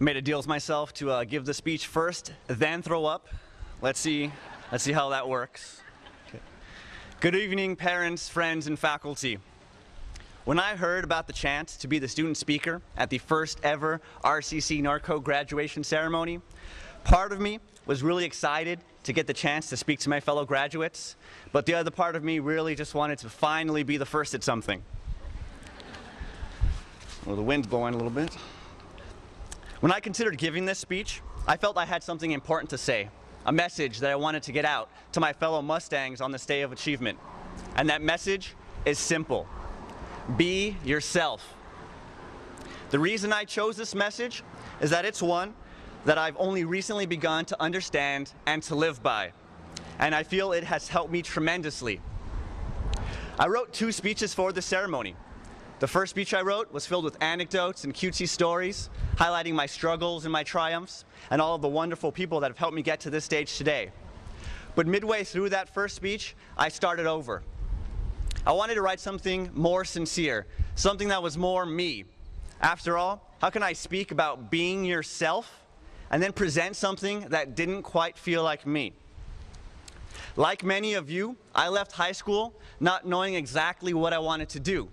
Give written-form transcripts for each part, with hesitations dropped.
Made a deal with myself to give the speech first, then throw up. Let's see how that works. Okay. Good evening, parents, friends, and faculty. When I heard about the chance to be the student speaker at the first ever RCC Norco graduation ceremony, part of me was really excited to get the chance to speak to my fellow graduates, but the other part of me really just wanted to finally be the first at something. Well, the wind's blowing a little bit. When I considered giving this speech, I felt I had something important to say, a message that I wanted to get out to my fellow Mustangs on this day of achievement. And that message is simple. Be yourself. The reason I chose this message is that it's one that I've only recently begun to understand and to live by. And I feel it has helped me tremendously. I wrote 2 speeches for the ceremony. The first speech I wrote was filled with anecdotes and cutesy stories, highlighting my struggles and my triumphs, and all of the wonderful people that have helped me get to this stage today. But midway through that first speech, I started over. I wanted to write something more sincere, something that was more me. After all, how can I speak about being yourself and then present something that didn't quite feel like me? Like many of you, I left high school not knowing exactly what I wanted to do.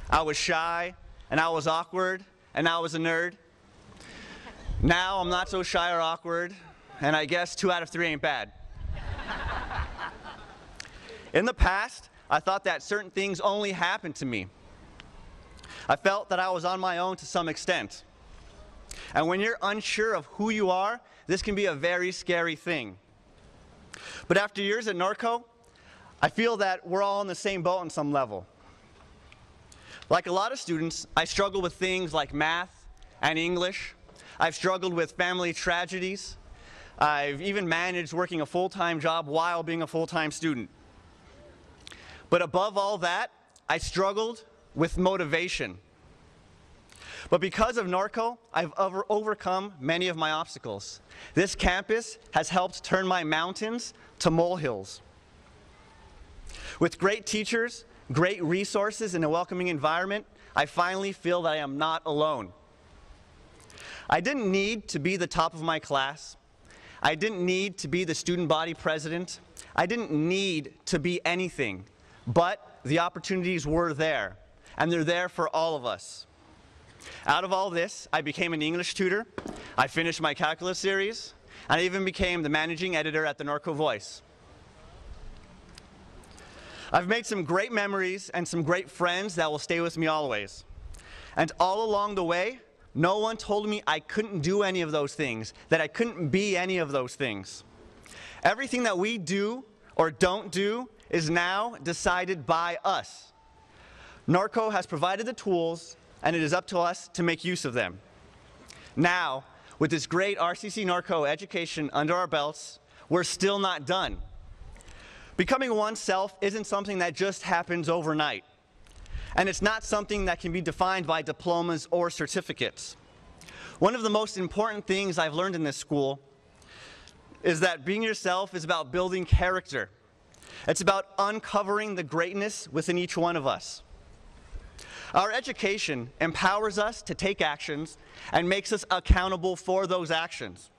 I was shy, and I was awkward, and I was a nerd. Now I'm not so shy or awkward, and I guess 2 out of 3 ain't bad. In the past, I thought that certain things only happened to me. I felt that I was on my own to some extent. And when you're unsure of who you are, this can be a very scary thing. But after years at Norco, I feel that we're all in the same boat on some level. Like a lot of students, I struggle with things like math and English. I've struggled with family tragedies. I've even managed working a full-time job while being a full-time student. But above all that, I struggled with motivation. But because of Norco, I've overcome many of my obstacles. This campus has helped turn my mountains to molehills. With great teachers, great resources, and a welcoming environment, I finally feel that I am not alone. I didn't need to be the top of my class. I didn't need to be the student body president. I didn't need to be anything, but the opportunities were there, and they're there for all of us. Out of all this, I became an English tutor, I finished my calculus series, and I even became the managing editor at the Norco Voice. I've made some great memories and some great friends that will stay with me always. And all along the way, no one told me I couldn't do any of those things, that I couldn't be any of those things. Everything that we do or don't do is now decided by us. Norco has provided the tools, and it is up to us to make use of them. Now, with this great RCC Norco education under our belts, we're still not done. Becoming oneself isn't something that just happens overnight. And it's not something that can be defined by diplomas or certificates. One of the most important things I've learned in this school is that being yourself is about building character. It's about uncovering the greatness within each one of us. Our education empowers us to take actions and makes us accountable for those actions.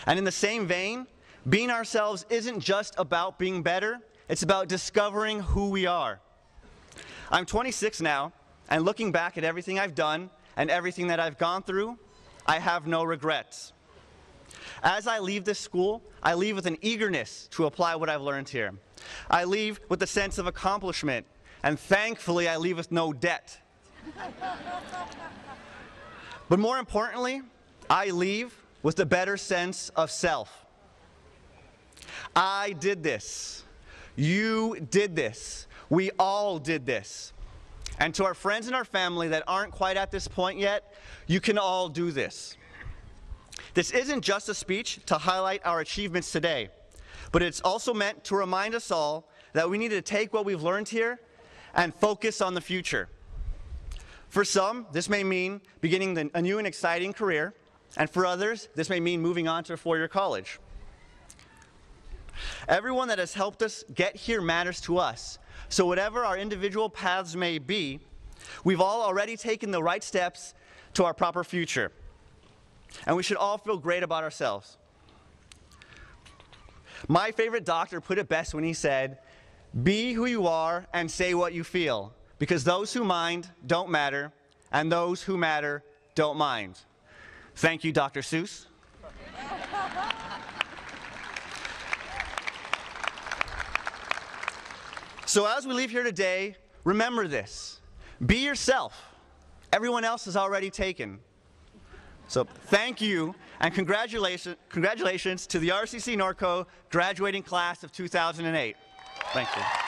And in the same vein, being ourselves isn't just about being better, it's about discovering who we are. I'm 26 now, and looking back at everything I've done and everything that I've gone through, I have no regrets. As I leave this school, I leave with an eagerness to apply what I've learned here. I leave with a sense of accomplishment, and thankfully I leave with no debt. But more importantly, I leave with a better sense of self. I did this. You did this. We all did this. And to our friends and our family that aren't quite at this point yet, you can all do this. This isn't just a speech to highlight our achievements today, but it's also meant to remind us all that we need to take what we've learned here and focus on the future. For some, this may mean beginning a new and exciting career, and for others, this may mean moving on to a 4-year college. Everyone that has helped us get here matters to us, so whatever our individual paths may be, we've all already taken the right steps to our proper future. And we should all feel great about ourselves. My favorite doctor put it best when he said, "Be who you are and say what you feel, because those who mind don't matter, and those who matter don't mind." Thank you, Dr. Seuss. So as we leave here today, remember this. Be yourself. Everyone else is already taken. So thank you, and congratulations to the RCC Norco graduating class of 2008. Thank you.